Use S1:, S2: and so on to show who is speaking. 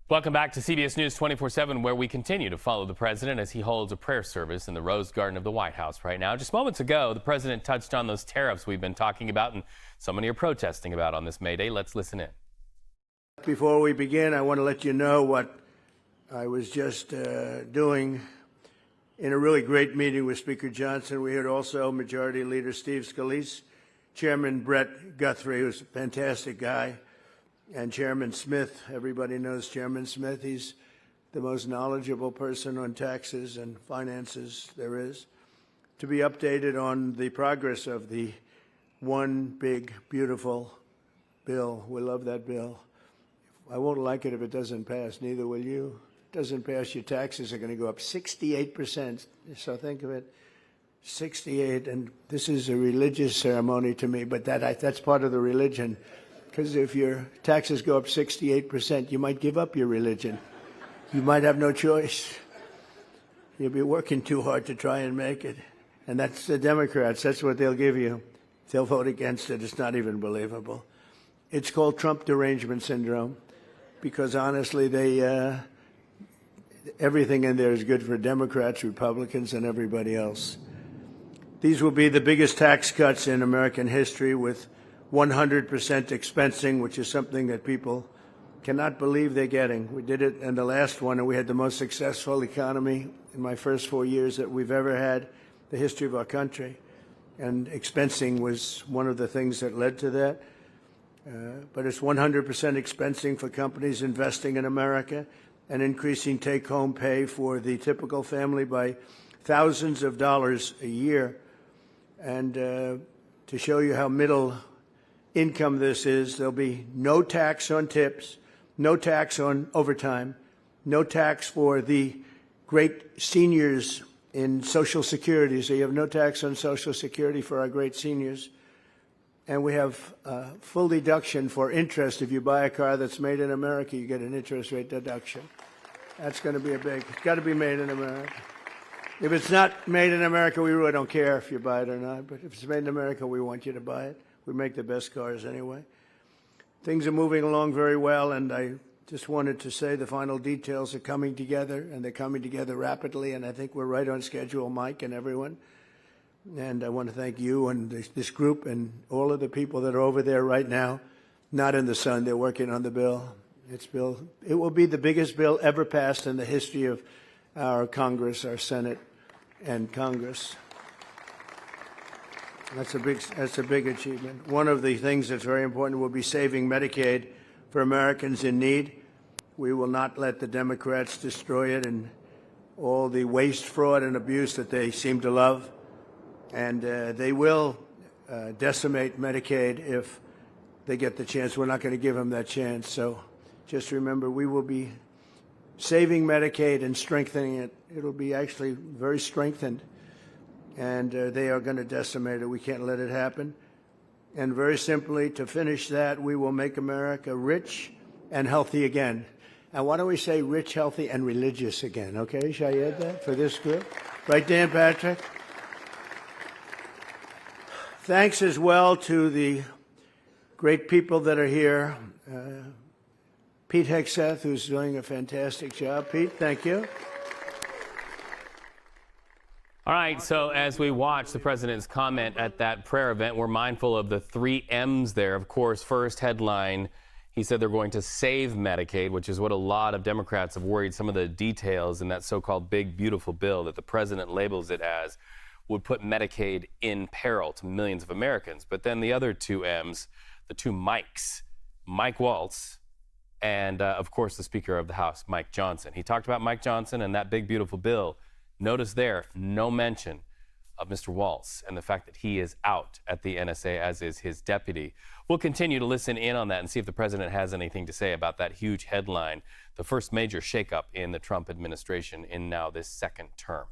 S1: Welcome back to CBS News 24/7, where we continue to follow the president as he holds a prayer service in the Rose Garden of the White House right now. Just moments ago, the president touched on those tariffs we've been talking about and so many are protesting about on this May Day. Let's listen in.
S2: Before we begin, I want to let you know what I was just doing in a really great meeting with Speaker Johnson. We heard also Majority Leader Steve Scalise, Chairman Brett Guthrie, who's a fantastic guy, and Chairman Smith. Everybody knows Chairman Smith. He's the most knowledgeable person on taxes and finances there is. To be updated on the progress of the one big, beautiful bill. We love that bill. I won't like it if it doesn't pass, neither will you. If it doesn't pass, your taxes are going to go up 68%. So think of it, 68, and this is a religious ceremony to me, but that's part of the religion. Because if your taxes go up 68%, you might give up your religion. You might have no choice. You'll be working too hard to try and make it. And that's the Democrats. That's what they'll give you. They'll vote against it. It's not even believable. It's called Trump derangement syndrome because, honestly, everything in there is good for Democrats, Republicans, and everybody else. These will be the biggest tax cuts in American history, with 100% expensing, which is something that people cannot believe they're getting. We did it in the last one, and we had the most successful economy in my first 4 years that we've ever had, the history of our country. And expensing was one of the things that led to that. But it's 100% expensing for companies investing in America and increasing take-home pay for the typical family by thousands of dollars a year. And to show you how middle income this is, there'll be no tax on tips, no tax on overtime, no tax for the great seniors in Social Security. So you have no tax on Social Security for our great seniors. And we have full deduction for interest. If you buy a car that's made in America, you get an interest rate deduction. That's going to be it's got to be made in America. If it's not made in America, we really don't care if you buy it or not. But if it's made in America, we want you to buy it. We make the best cars anyway. Things are moving along very well, and I just wanted to say the final details are coming together, and they're coming together rapidly, and I think we're right on schedule, Mike and everyone. And I want to thank you and this group and all of the people that are over there right now, not in the sun. They're working on the bill. It will be the biggest bill ever passed in the history of our Congress, our Senate, and Congress. That's a big achievement. One of the things that's very important will be saving Medicaid for Americans in need. We will not let the Democrats destroy it and all the waste, fraud, and abuse that they seem to love. And they will decimate Medicaid if they get the chance. We're not going to give them that chance. So just remember, we will be saving Medicaid and strengthening it. It'll be actually very strengthened. And they are going to decimate it. We can't let it happen. And very simply, to finish that, we will make America rich and healthy again. And why don't we say rich, healthy, and religious again, okay? Shall I add that for this group? Right, Dan Patrick? Thanks as well to the great people that are here. Pete Hegseth, who's doing a fantastic job. Pete, thank you.
S1: All right, so as we watch the president's comment at that prayer event, we're mindful of the 3 M's there. Of course, first headline, he said they're going to save Medicaid, which is what a lot of Democrats have worried. Some of the details in that so-called big, beautiful bill that the president labels it as would put Medicaid in peril to millions of Americans. But then the other 2 M's, the 2 Mikes, Mike Waltz and, of course, the Speaker of the House, Mike Johnson. He talked about Mike Johnson and that big, beautiful bill. Notice there, no mention of Mr. Waltz and the fact that he is out at the NSA, as is his deputy. We'll continue to listen in on that and see if the president has anything to say about that huge headline, the first major shakeup in the Trump administration in now this second term.